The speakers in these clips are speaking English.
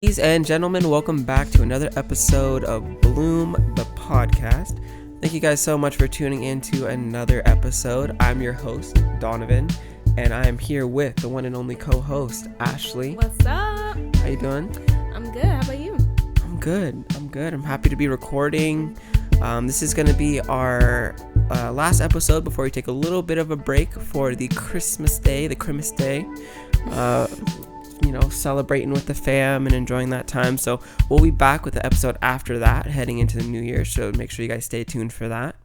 Ladies and gentlemen, welcome back to another episode of Bloom the Podcast. Thank you guys so much for tuning in to another episode. I'm your host, Donovan, and I am here with the one and only co-host, Ashley. What's up? How you doing? I'm good. How about you? I'm good. I'm happy to be recording. This is going to be our last episode before we take a little bit of a break for the Christmas Day, celebrating with the fam and enjoying that time. So we'll be back with the episode after that, heading into the new year. So make sure you guys stay tuned for that.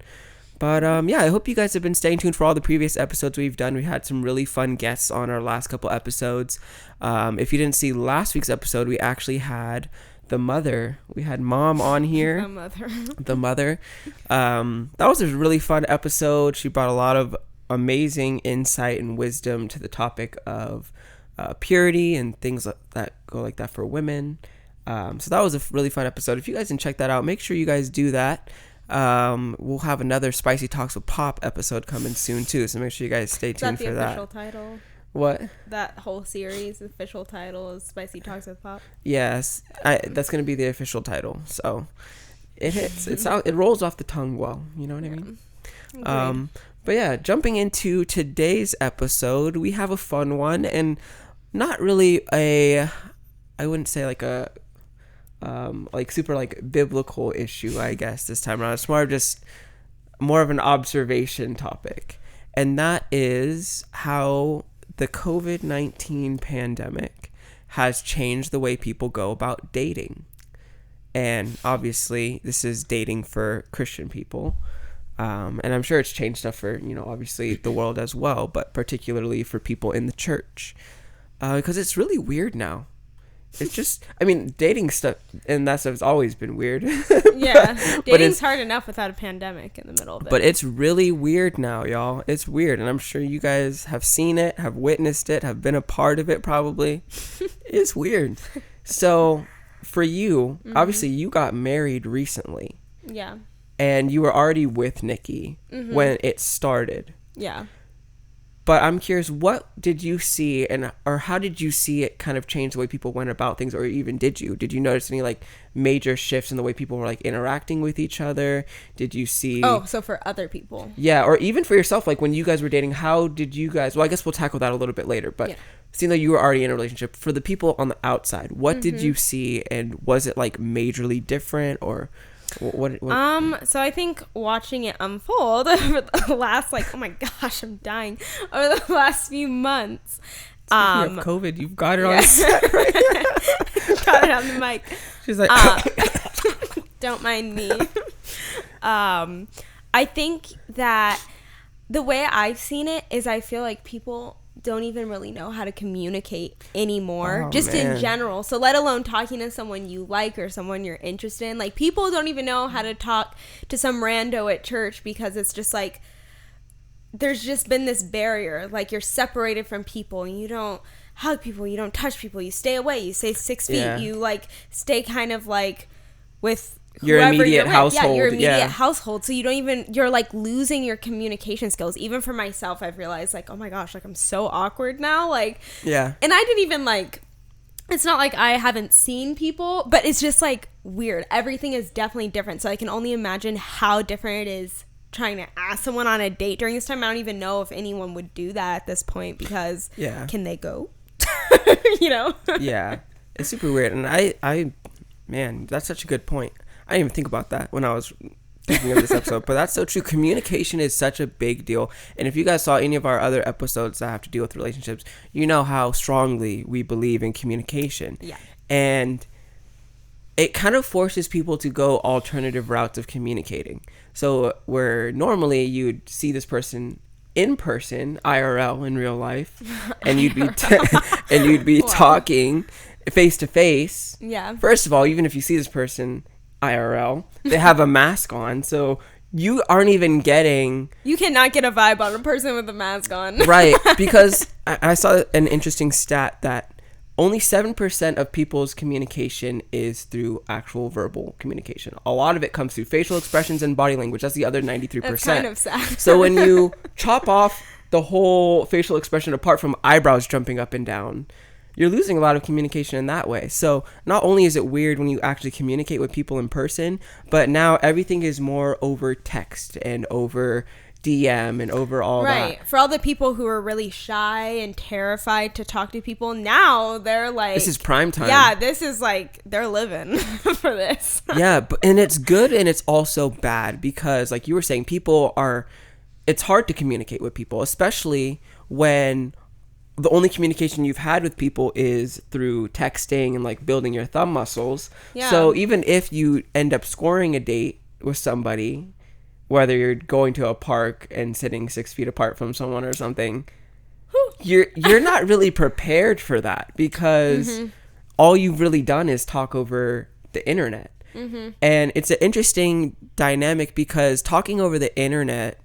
But I hope you guys have been staying tuned for all the previous episodes we've done. We had some really fun guests on our last couple episodes. If you didn't see last week's episode, we actually had the mother. We had Mom on here. The mother. That was a really fun episode. She brought a lot of amazing insight and wisdom to the topic of purity and things that go like that for women. So that was a really fun episode. If you guys didn't check that out, make sure you guys do that. We'll have another Spicy Talks with Pop episode coming soon too, so make sure you guys stay tuned for that. Is that the official title? What? That whole series, the official title is Spicy Talks with Pop? Yes, that's going to be the official title. So it hits. It rolls off the tongue well. You know what I mean? But yeah, jumping into today's episode, we have a fun one, and not really I wouldn't say like a super like biblical issue, I guess, this time around. It's more of an observation topic, and that is how the COVID-19 pandemic has changed the way people go about dating. And obviously this is dating for Christian people. And I'm sure it's changed stuff for, obviously the world as well, but particularly for people in the church. Because it's really weird now. It's just, dating stuff and that stuff has always been weird. Yeah, dating's hard enough without a pandemic in the middle of it. But it's really weird now, y'all. It's weird, and I'm sure you guys have seen it, have witnessed it, have been a part of it probably. It's weird. So, for you, obviously you got married recently. Yeah. And you were already with Nikki when it started. Yeah. But I'm curious, what did you see or how did you see it kind of change the way people went about things, or even did you notice any like major shifts in the way people were like interacting with each other? Did you see? Oh, so for other people. Yeah, or even for yourself, like when you guys were dating, how did you guys, well, I guess we'll tackle that a little bit later, but seeing that you were already in a relationship, for the people on the outside, what did you see, and was it like majorly different, or what? So I think watching it unfold over the last, oh my gosh, I'm dying, over the last few months. Speaking of COVID, you've got it on set right now. Got it on the mic. She's like, don't mind me. I think that the way I've seen it is I feel like people don't even really know how to communicate anymore, in general. So let alone talking to someone you like or someone you're interested in. Like, people don't even know how to talk to some rando at church, because it's just like there's just been this barrier. Like, you're separated from people, and you don't hug people, you don't touch people, you stay away, you stay 6 feet, you like stay kind of like with your immediate household. Yeah, your immediate household. So you're like losing your communication skills. Even for myself, I've realized, like, oh my gosh, like I'm so awkward now. Like, yeah. And I didn't even it's not like I haven't seen people, but it's just like weird. Everything is definitely different. So I can only imagine how different it is trying to ask someone on a date during this time. I don't even know if anyone would do that at this point, because can they go? Yeah, it's super weird. And I man, that's such a good point. I didn't even think about that when I was thinking of this episode, but that's so true. Communication is such a big deal. And if you guys saw any of our other episodes that have to deal with relationships, you know how strongly we believe in communication. Yeah. And it kind of forces people to go alternative routes of communicating. So where normally you'd see this person in person, IRL, in real life, and you'd be talking face to face. Yeah. First of all, even if you see this person IRL, they have a mask on, so you aren't even getting... You cannot get a vibe on a person with a mask on. Right, because I saw an interesting stat that only 7% of people's communication is through actual verbal communication. A lot of it comes through facial expressions and body language. That's the other 93%. That's kind of sad. So when you chop off the whole facial expression apart from eyebrows jumping up and down, you're losing a lot of communication in that way. So not only is it weird when you actually communicate with people in person, but now everything is more over text and over DM and over all that. Right. For all the people who are really shy and terrified to talk to people, now they're like, this is prime time. Yeah, this is like, they're living for this. Yeah, and it's good and it's also bad because, like you were saying, it's hard to communicate with people, especially when the only communication you've had with people is through texting and like building your thumb muscles. Yeah. So even if you end up scoring a date with somebody, whether you're going to a park and sitting 6 feet apart from someone or something, you're not really prepared for that because all you've really done is talk over the internet. And it's an interesting dynamic because talking over the internet,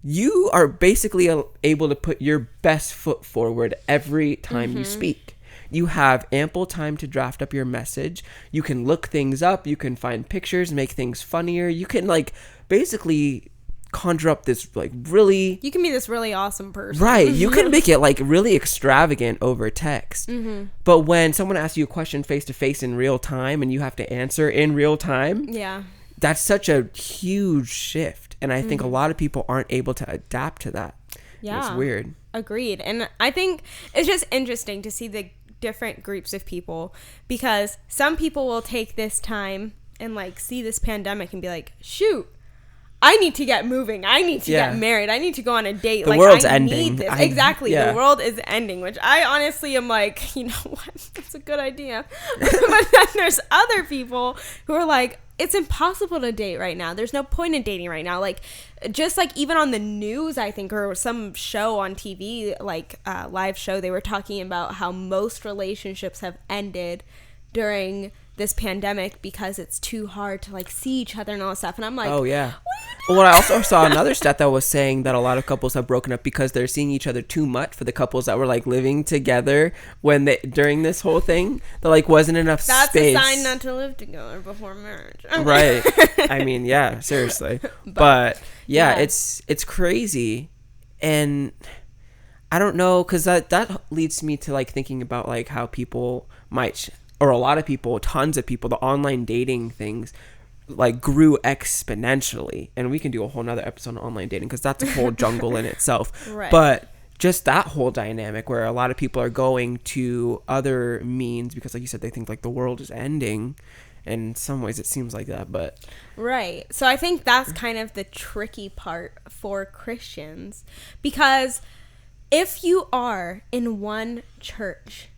you are basically able to put your best foot forward every time you speak. You have ample time to draft up your message. You can look things up. You can find pictures, make things funnier. You can like basically conjure up this like really... You can be this really awesome person. Right. You can make it like really extravagant over text. But when someone asks you a question face to face in real time and you have to answer in real time, that's such a huge shift. And I think a lot of people aren't able to adapt to that. Yeah. It's weird. Agreed. And I think it's just interesting to see the different groups of people because some people will take this time and like see this pandemic and be like, shoot, I need to get moving. I need to get married. I need to go on a date. The world's ending. Need this. Exactly. The world is ending, which I honestly am like, you know what? That's a good idea. But then there's other people who are like, it's impossible to date right now. There's no point in dating right now. Like, just like even on the news, I think, or some show on TV, like live show, they were talking about how most relationships have ended during this pandemic because it's too hard to like see each other and all that stuff. And I'm like, oh yeah. Well, I also saw another stat that was saying that a lot of couples have broken up because they're seeing each other too much. For the couples that were like living together during this whole thing, there like wasn't enough space. That's a sign not to live together before marriage. Right. I mean, yeah, seriously. But yeah, it's crazy. And I don't know, because that leads me to like thinking about like how people might, or a lot of people, tons of people, the online dating things like grew exponentially. And we can do a whole nother episode on online dating because that's a whole jungle in itself. Right. But just that whole dynamic where a lot of people are going to other means because, like you said, they think like the world is ending. And in some ways it seems like that, but right. So I think that's kind of the tricky part for Christians, because if you are in one church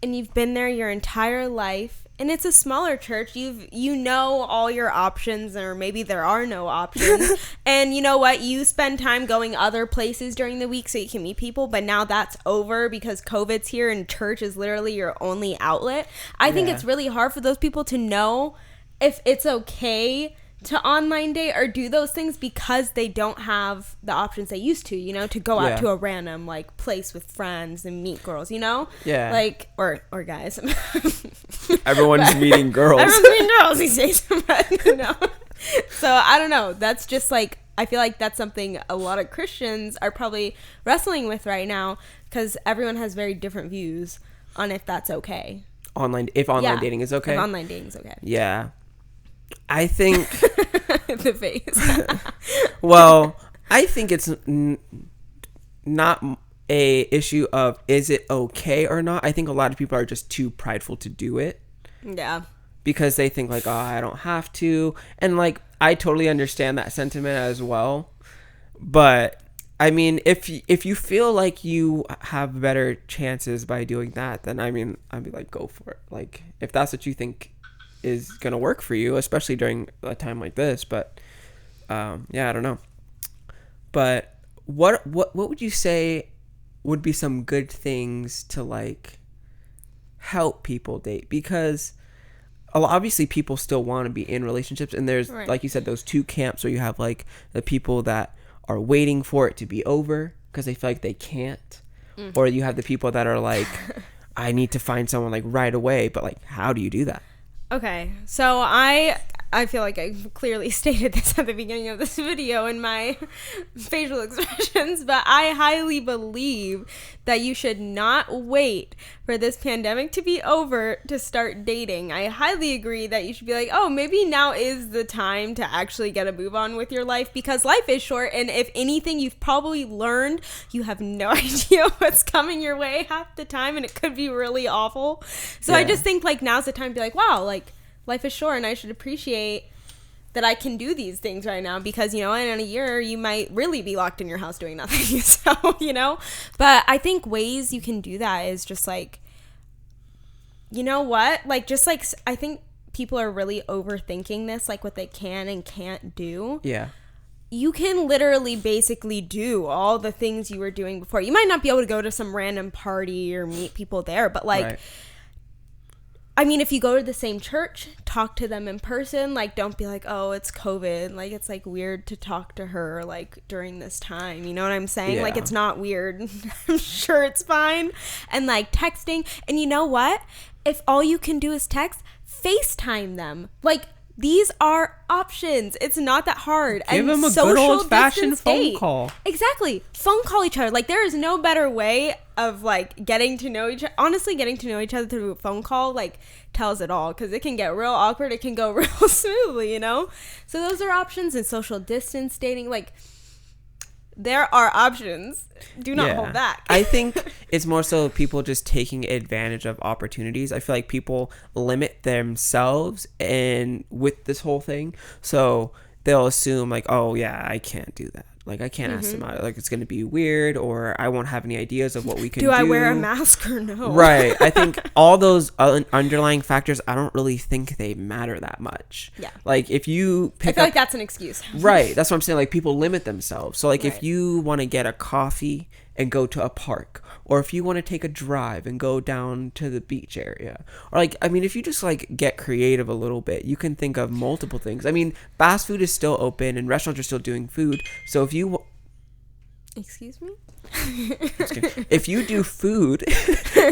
and you've been there your entire life, and it's a smaller church, you know all your options, or maybe there are no options. And you know what? You spend time going other places during the week so you can meet people, but now that's over because COVID's here and church is literally your only outlet. I think it's really hard for those people to know if it's okay to online date or do those things because they don't have the options they used to, you know, to go out to a random like place with friends and meet girls, you know? Yeah. Like, or guys. Everyone's meeting girls. Everyone's meeting girls these days. But, you know? So I don't know. That's just like, I feel like that's something a lot of Christians are probably wrestling with right now because everyone has very different views on if that's okay. If online dating is okay? If online dating is okay. Yeah. I think the face. Well, I think it's not a issue of is it okay or not. I think a lot of people are just too prideful to do it. Yeah. Because they think like, oh, I don't have to. And like, I totally understand that sentiment as well. But I mean, if you feel like you have better chances by doing that, then I mean, I'd be like, go for it. Like, if that's what you think is gonna work for you, especially during a time like this. But I don't know. But what would you say would be some good things to like help people date? Because obviously people still want to be in relationships, and there's like you said, those two camps where you have like the people that are waiting for it to be over because they feel like they can't, or you have the people that are like, I need to find someone like right away. But like, how do you do that? Okay, so I I feel like I clearly stated this at the beginning of this video in my facial expressions, but I highly believe that you should not wait for this pandemic to be over to start dating. I highly agree that you should be like, oh, maybe now is the time to actually get a move on with your life, because life is short, and if anything, you've probably learned you have no idea what's coming your way half the time, and it could be really awful. So I just think like now's the time to be like, wow, like life is short and I should appreciate that I can do these things right now, because, you know, in a year you might really be locked in your house doing nothing. So, you know, but I think ways you can do that is just like, you know what, like, just like, I think people are really overthinking this, like what they can and can't do. Yeah. You can literally basically do all the things you were doing before. You might not be able to go to some random party or meet people there, but like, right. I mean, if you go to the same church, talk to them in person. Like, don't be like, oh, it's COVID. Like, it's like weird to talk to her like during this time. You know what I'm saying? Yeah. Like, it's not weird. I'm sure it's fine. And like texting. And you know what? If all you can do is text, FaceTime them. Like, these are options. It's not that hard. Give them a good old-fashioned phone call. Exactly. Phone call each other. Like, there is no better way of, like, getting to know each other. Honestly, getting to know each other through a phone call, like, tells it all. Because it can get real awkward. It can go real smoothly, you know? So those are options. And social distance dating, like, there are options. Do not hold back. I think it's more so people just taking advantage of opportunities. I feel like people limit themselves and with this whole thing. So they'll assume like, oh yeah, I can't do that. Like, I can't ask them out. Like, it's going to be weird, or I won't have any ideas of what we can do. Do I wear a mask or no? Right. I think all those underlying factors, I don't really think they matter that much. Yeah. Like, if you pick I feel like that's an excuse. Right. That's what I'm saying. Like, people limit themselves. So, like, if you want to get a coffee and go to a park, or if you want to take a drive and go down to the beach area, or like, I mean, if you just like get creative a little bit, you can think of multiple things. I mean, fast food is still open and restaurants are still doing food. So if you excuse me, if you do food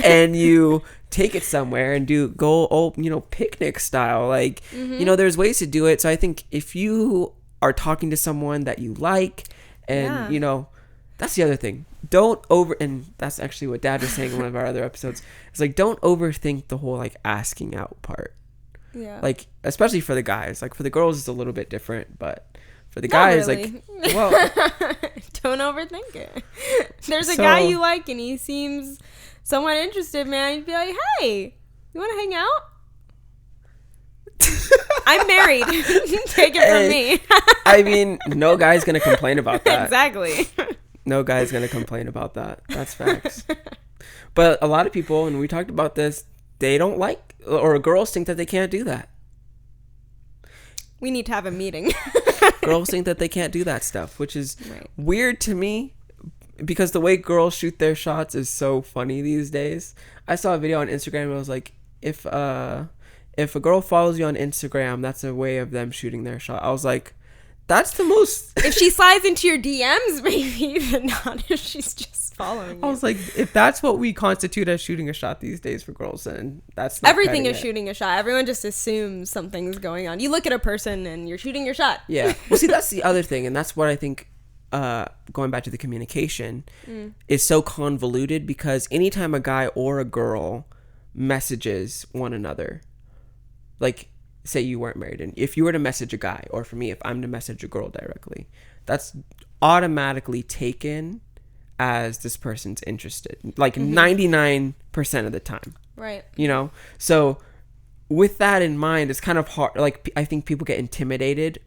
and you take it somewhere and go picnic style, like, you know, there's ways to do it. So I think if you are talking to someone that you like, and you know, that's the other thing. And that's actually what Dad was saying in one of our other episodes. It's like, don't overthink the whole like asking out part. Yeah. Like, especially for the guys. Like, for the girls, it's a little bit different, but for the guys, really. Like, well, don't overthink it. There's a guy you like and he seems somewhat interested, man. You'd be like, hey, you want to hang out? I'm married. Take it from me. I mean, no guy's gonna complain about that. Exactly. No guy's gonna complain about that. That's facts. But a lot of people, and we talked about this, they don't like, or girls think that they can't do that. We need to have a meeting. Girls think that they can't do that stuff, which is weird to me, because the way girls shoot their shots is so funny these days. I saw a video on Instagram where it was like, if a girl follows you on Instagram, that's a way of them shooting their shot. I was like, that's the most... If she slides into your DMs, maybe, but not if she's just following you. I was like, if that's what we constitute as shooting a shot these days for girls, then that's not everything is shooting a shot. Everyone just assumes something's going on. You look at a person and you're shooting your shot. Yeah. Well, see, that's the other thing, and that's what I think, going back to the communication, is so convoluted, because anytime a guy or a girl messages one another, like, say you weren't married, and if you were to message a guy, or for me, if I'm to message a girl directly, that's automatically taken as this person's interested, like 99% of the time. Right. You know? So with that in mind, it's kind of hard. Like, I think people get intimidated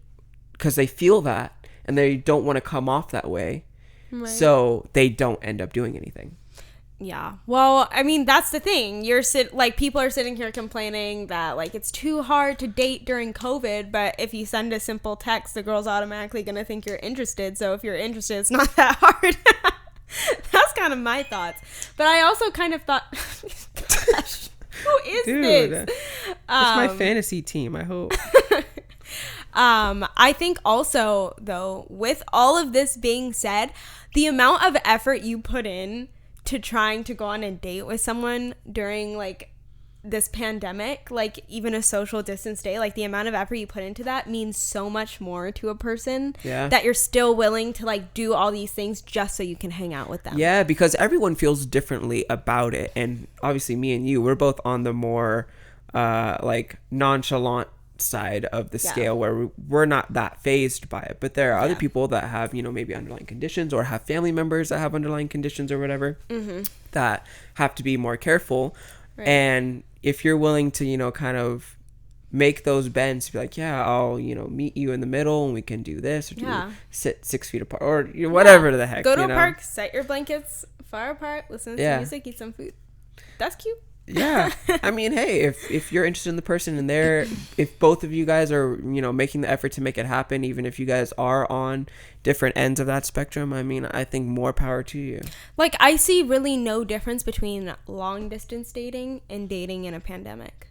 because they feel that and they don't want to come off that way. Right. So they don't end up doing anything. Yeah. Well, I mean, that's the thing. People are sitting here complaining that like it's too hard to date during COVID, but if you send a simple text, the girl's automatically going to think you're interested. So if you're interested, it's not that hard. That's kind of my thoughts. But I also kind of thought, gosh, who is this? It's my fantasy team, I hope. I think also, though, with all of this being said, the amount of effort you put in to trying to go on a date with someone during like this pandemic, like even a social distance day, like the amount of effort you put into that means so much more to a person that you're still willing to like do all these things just so you can hang out with them. Yeah, because everyone feels differently about it. And obviously me and you, we're both on the more like nonchalant side of the scale where we're not that fazed by it. But there are other people that have, you know, maybe underlying conditions or have family members that have underlying conditions or whatever that have to be more careful. Right. And if you're willing to, you know, kind of make those bends, be like, yeah, I'll, you know, meet you in the middle and we can do this, or sit 6 feet apart, or you know, whatever the heck. Go to a park, set your blankets far apart, listen to music, eat some food. That's cute. Yeah. I mean, hey, if you're interested in the person and if both of you guys are, you know, making the effort to make it happen, even if you guys are on different ends of that spectrum, I mean, I think more power to you. Like, I see really no difference between long distance dating and dating in a pandemic.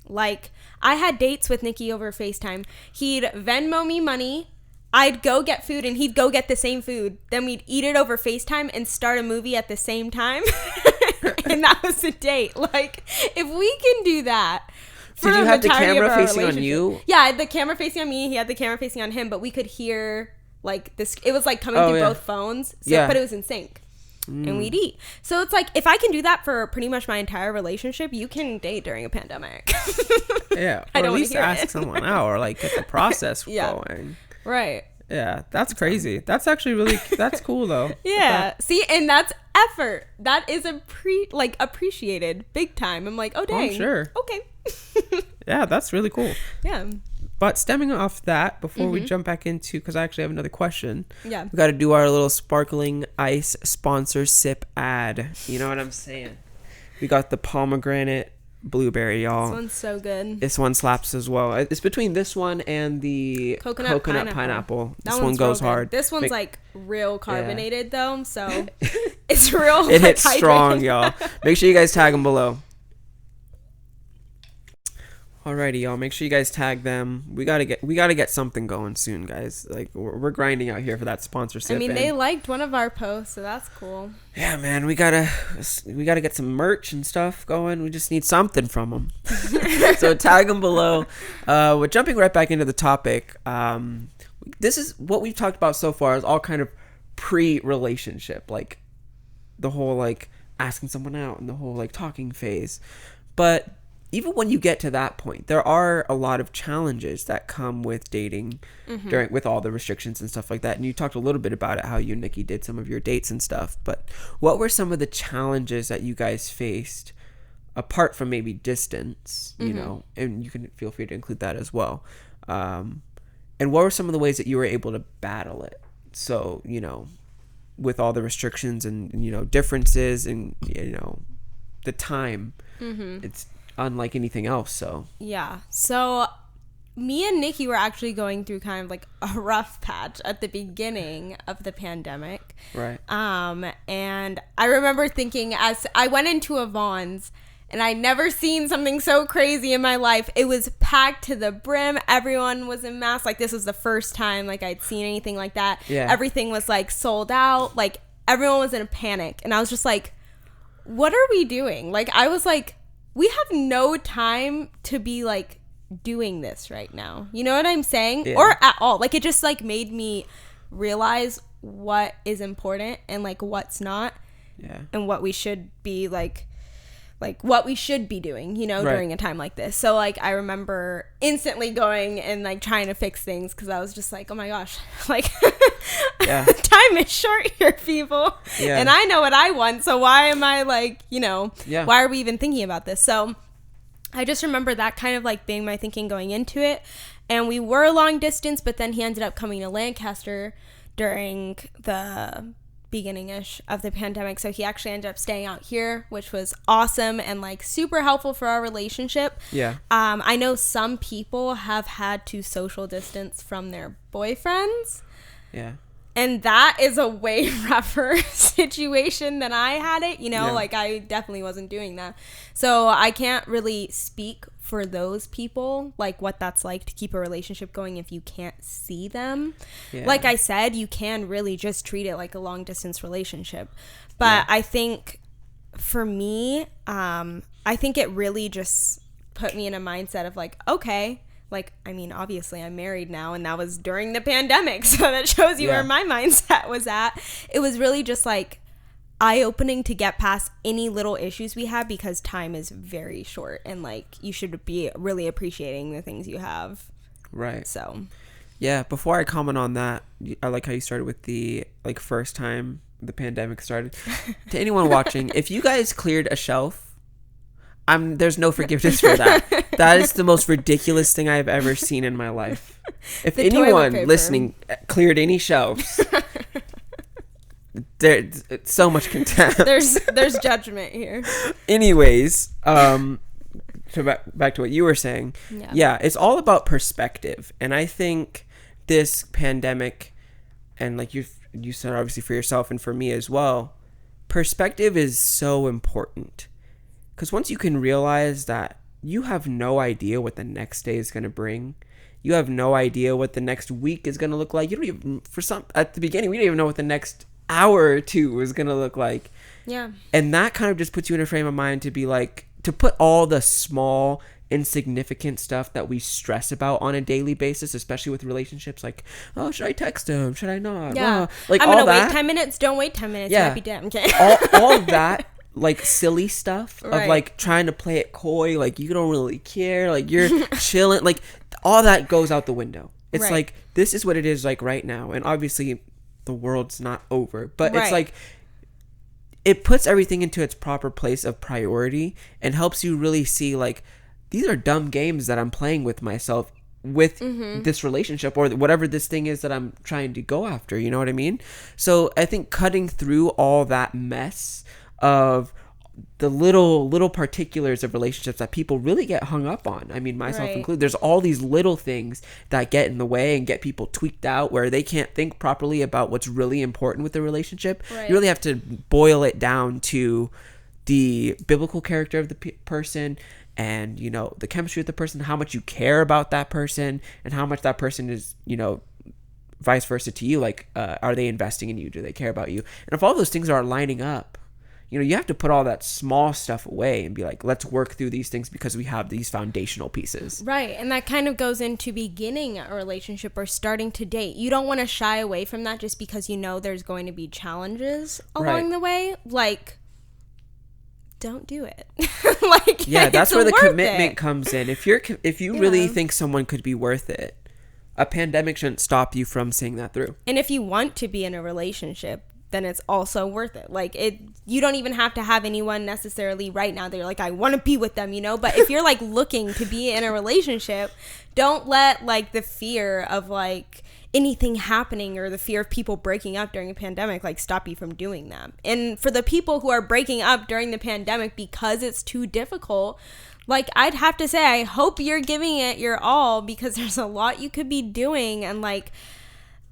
Like, I had dates with Nikki over FaceTime. He'd Venmo me money. I'd go get food and he'd go get the same food. Then we'd eat it over FaceTime and start a movie at the same time. And that was a date. Like, if we can do that. Did you have the camera facing on you? Yeah, I had the camera facing on me. He had the camera facing on him. But we could hear, like, this. It was, like, coming through both phones. So, but it was in sync. And we'd eat. So it's like, if I can do that for pretty much my entire relationship, you can date during a pandemic. Yeah. Or at least ask someone out or, like, get the process going. Right. Yeah, that's crazy. That's actually really, that's cool though. Yeah. See, and that's effort. That is appreciated big time. I'm like, oh dang. I'm sure. Okay. Yeah, that's really cool. Yeah. But stemming off that, before we jump back into, because I actually have another question. Yeah. We got to do our little sparkling ice sponsor sip ad. You know what I'm saying? We got the pomegranate blueberry, y'all. This one's so good. This one slaps as well. It's between this one and the coconut pineapple. This one goes hard. This one's like real carbonated though, so it's real. It hits strong, y'all. Make sure you guys tag them below. Alrighty, y'all. Make sure you guys tag them. We gotta get something going soon, guys. Like we're grinding out here for that sponsorship. I mean, they liked one of our posts, so that's cool. Yeah, man. We gotta get some merch and stuff going. We just need something from them. So tag them below. We're jumping right back into the topic. This is what we've talked about so far. Is all kind of pre-relationship, like the whole like asking someone out and the whole like talking phase, but even when you get to that point, there are a lot of challenges that come with dating with all the restrictions and stuff like that. And you talked a little bit about it, how you and Nikki did some of your dates and stuff. But what were some of the challenges that you guys faced apart from maybe distance, you know, and you can feel free to include that as well. And what were some of the ways that you were able to battle it? So, you know, with all the restrictions and you know, differences and, you know, the time, it's unlike anything else. So me and Nikki were actually going through kind of like a rough patch at the beginning of the pandemic, right? And I remember thinking, as I went into a Vons and I'd never seen something so crazy in my life. It was packed to the brim. Everyone was in masks. Like, this was the first time like I'd seen anything like that. Everything was like sold out. Like, everyone was in a panic, and I was just like, what are we doing? Like, I was like, we have no time to be like doing this right now. You know what I'm saying? Or at all. Like, it just like made me realize what is important and like what's not. And what we should be like what we should be doing, you know, during a time like this. So like, I remember instantly going and like trying to fix things, because I was just like, oh my gosh, like time is short here, people. And I know what I want, so why am I like, you know, why are we even thinking about this? So I just remember that kind of like being my thinking going into it. And we were long distance, but then he ended up coming to Lancaster during the beginning-ish of the pandemic, so he actually ended up staying out here, which was awesome and like super helpful for our relationship. I know some people have had to social distance from their boyfriends, and that is a way rougher situation than I had it, you know. Like, I definitely wasn't doing that, so I can't really speak for those people, like what that's like to keep a relationship going if you can't see them. Like I said, you can really just treat it like a long distance relationship, but I think for me, I think it really just put me in a mindset of like, okay, like, I mean, obviously I'm married now, and that was during the pandemic, so that shows you where my mindset was at. It was really just like eye-opening to get past any little issues we have, because time is very short, and like you should be really appreciating the things you have. Right. So yeah, before I comment on that, I like how you started with the like first time the pandemic started. To anyone watching, if you guys cleared a shelf, there's no forgiveness for that. That is the most ridiculous thing I've ever seen in my life. If anyone listening cleared any shelves, there's so much contempt. There's judgment here. Anyways, so back to what you were saying. Yeah, it's all about perspective, and I think this pandemic, and like you said, obviously for yourself and for me as well, perspective is so important. Because once you can realize that you have no idea what the next day is going to bring, you have no idea what the next week is going to look like. You don't even, at the beginning, we didn't even know what the next hour or two was going to look like. Yeah. And that kind of just puts you in a frame of mind to be like, to put all the small, insignificant stuff that we stress about on a daily basis, especially with relationships, like, oh, should I text him? Should I not? Yeah. Like, I'm going to wait 10 minutes. Don't wait 10 minutes. Yeah. You might be dead. Okay. all that. Like silly stuff of like trying to play it coy, like you don't really care, like you're chilling, like all that goes out the window. It's like, this is what it is like right now, and obviously the world's not over, but it's like it puts everything into its proper place of priority and helps you really see like, these are dumb games that I'm playing with myself with this relationship or whatever this thing is that I'm trying to go after, you know what I mean? So I think cutting through all that mess of the little particulars of relationships that people really get hung up on, I mean, myself included, there's all these little things that get in the way and get people tweaked out where they can't think properly about what's really important with the relationship. You really have to boil it down to the biblical character of the person, and you know, the chemistry of the person, how much you care about that person, and how much that person is, you know, vice versa to you. Like, are they investing in you? Do they care about you? And if all those things are lining up, you know, you have to put all that small stuff away and be like, let's work through these things because we have these foundational pieces. Right. And that kind of goes into beginning a relationship or starting to date. You don't want to shy away from that just because you know there's going to be challenges along the way. Like, don't do it. Like, yeah, that's where the commitment comes in. If you really think someone could be worth it, a pandemic shouldn't stop you from seeing that through. And if you want to be in a relationship, then it's also worth it. Like, you don't even have to have anyone necessarily right now that you're like, I want to be with them, you know? But if you're like looking to be in a relationship, don't let like the fear of like anything happening or the fear of people breaking up during a pandemic like stop you from doing that. And for the people who are breaking up during the pandemic because it's too difficult, like, I'd have to say, I hope you're giving it your all, because there's a lot you could be doing. And like,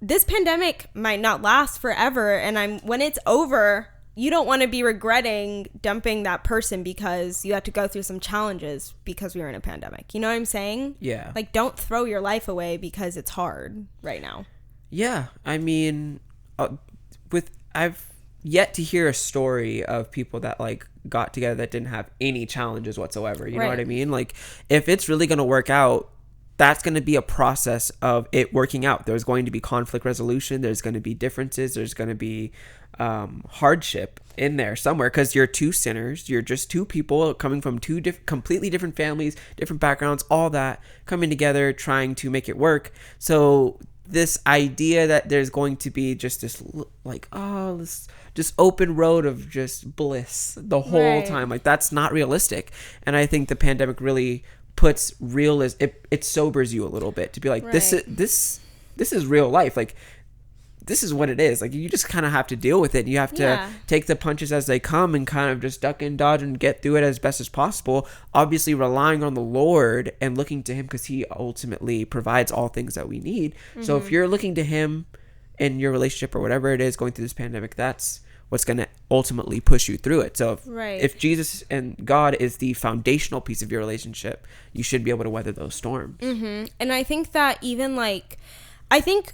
this pandemic might not last forever, and when it's over, you don't want to be regretting dumping that person because you had to go through some challenges because we were in a pandemic. You know what I'm saying? Yeah. Like, don't throw your life away because it's hard right now. Yeah, I mean, I've yet to hear a story of people that like got together that didn't have any challenges whatsoever. You know what I mean? Like, if it's really going to work out, that's going to be a process of it working out. There's going to be conflict resolution. There's going to be differences. There's going to be hardship in there somewhere, because you're two sinners. You're just two people coming from two completely different families, different backgrounds, all that coming together, trying to make it work. So this idea that there's going to be just this like, oh, this just open road of just bliss the whole time, like, that's not realistic. And I think the pandemic really puts it sobers you a little bit to be like, this is real life. Like, this is what it is. Like, you just kind of have to deal with it. You have to take the punches as they come and kind of just duck and dodge and get through it as best as possible. Obviously relying on the Lord and looking to him, because he ultimately provides all things that we need. So if you're looking to him in your relationship or whatever it is going through this pandemic, that's what's going to ultimately push you through it. So if Jesus and God is the foundational piece of your relationship, you should be able to weather those storms. And I think that even like, I think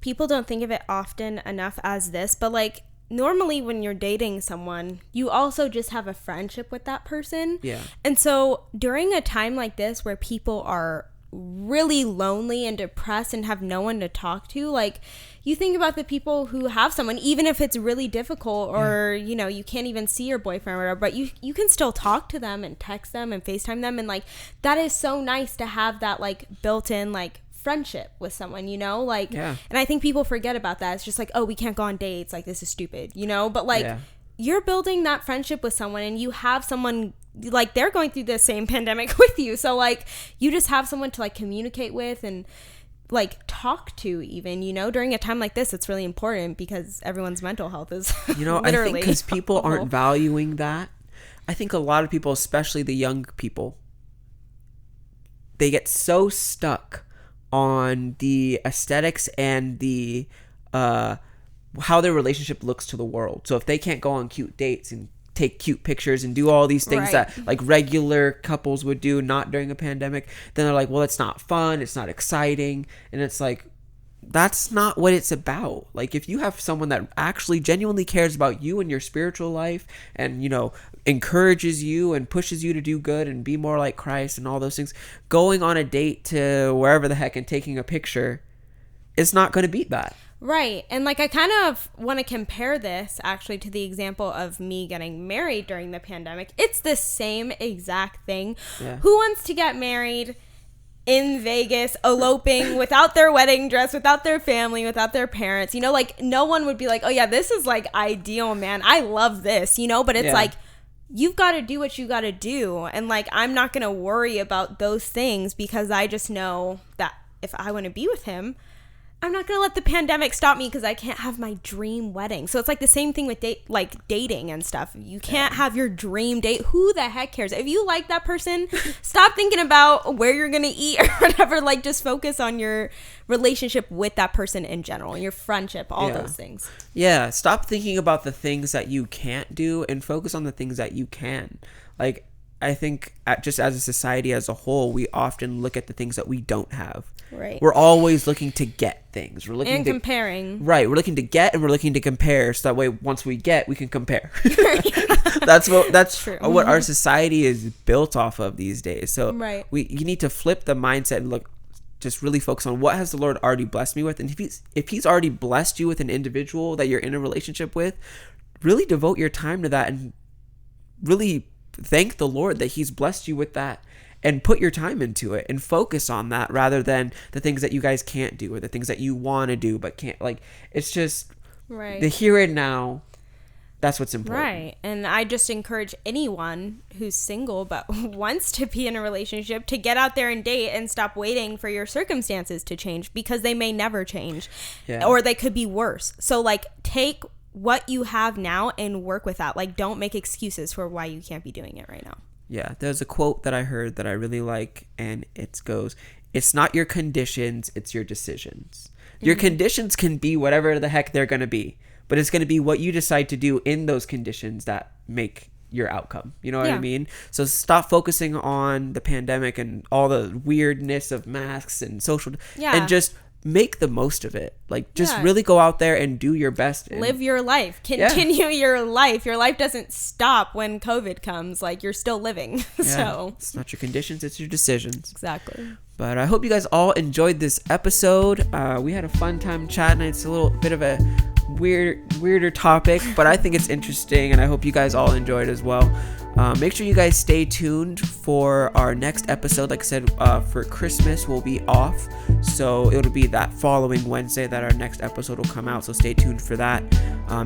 people don't think of it often enough as this, but like, normally when you're dating someone, you also just have a friendship with that person. Yeah. And so during a time like this where people are really lonely and depressed and have no one to talk to, like, you think about the people who have someone, even if it's really difficult or you know, you can't even see your boyfriend or whatever, but you can still talk to them and text them and FaceTime them, and like that is so nice to have that like built-in like friendship with someone, you know, like and I think people forget about that. It's just like, oh, we can't go on dates, like this is stupid, you know, but like you're building that friendship with someone and you have someone like they're going through the same pandemic with you, so like you just have someone to like communicate with and like talk to, even, you know, during a time like this. It's really important because everyone's mental health is you know I think because people aren't valuing that. I think a lot of people, especially the young people, they get so stuck on the aesthetics and the how their relationship looks to the world. So if they can't go on cute dates and take cute pictures and do all these things that like regular couples would do not during a pandemic, then they're like, well, it's not fun, it's not exciting. And it's like, that's not what it's about. Like, if you have someone that actually genuinely cares about you and your spiritual life and, you know, encourages you and pushes you to do good and be more like Christ and all those things, going on a date to wherever the heck and taking a picture, it's not going to beat that. Right. And like, I kind of want to compare this actually to the example of me getting married during the pandemic. It's the same exact thing. Yeah. Who wants to get married in Vegas, eloping without their wedding dress, without their family, without their parents? You know, like no one would be like, oh yeah, this is like ideal, man. I love this, you know, but it's like, you've got to do what you got to do. And like, I'm not going to worry about those things because I just know that if I want to be with him, I'm not going to let the pandemic stop me because I can't have my dream wedding. So it's like the same thing with dating and stuff. You can't have your dream date. Who the heck cares? If you like that person, stop thinking about where you're going to eat or whatever. Like, just focus on your relationship with that person in general, your friendship, all those things. Yeah. Stop thinking about the things that you can't do and focus on the things that you can. Like, I think just as a society as a whole, we often look at the things that we don't have. Right. We're always looking to get things. We're looking and comparing. Right. We're looking to get and we're looking to compare. So that way, once we get, we can compare. That's what our society is built off of these days. So you need to flip the mindset and look, just really focus on what has the Lord already blessed me with. And if he's already blessed you with an individual that you're in a relationship with, really devote your time to that and really thank the Lord that he's blessed you with that. And put your time into it and focus on that rather than the things that you guys can't do or the things that you want to do but can't. Like, it's just the here and now. That's what's important. Right. And I just encourage anyone who's single but wants to be in a relationship to get out there and date and stop waiting for your circumstances to change, because they may never change or they could be worse. So like, take what you have now and work with that. Like, don't make excuses for why you can't be doing it right now. Yeah, there's a quote that I heard that I really like, and it goes, it's not your conditions, it's your decisions. Your conditions can be whatever the heck they're going to be, but it's going to be what you decide to do in those conditions that make your outcome. You know what I mean? So stop focusing on the pandemic and all the weirdness of masks and social, and just make the most of it. Like, just really go out there and do your best. Live your life. Continue your life. Your life doesn't stop when COVID comes. Like, you're still living. So it's not your conditions, it's your decisions. Exactly. But I hope you guys all enjoyed this episode. We had a fun time chatting. It's a little bit of a weirder topic, but I think it's interesting, and I hope you guys all enjoyed as well. Make sure you guys stay tuned for our next episode. Like I said, for Christmas we'll be off, so it'll be that following Wednesday that our next episode will come out, so stay tuned for that.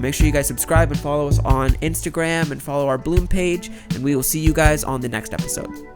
Make sure you guys subscribe and follow us on Instagram and follow our Bloom page, and we will see you guys on the next episode.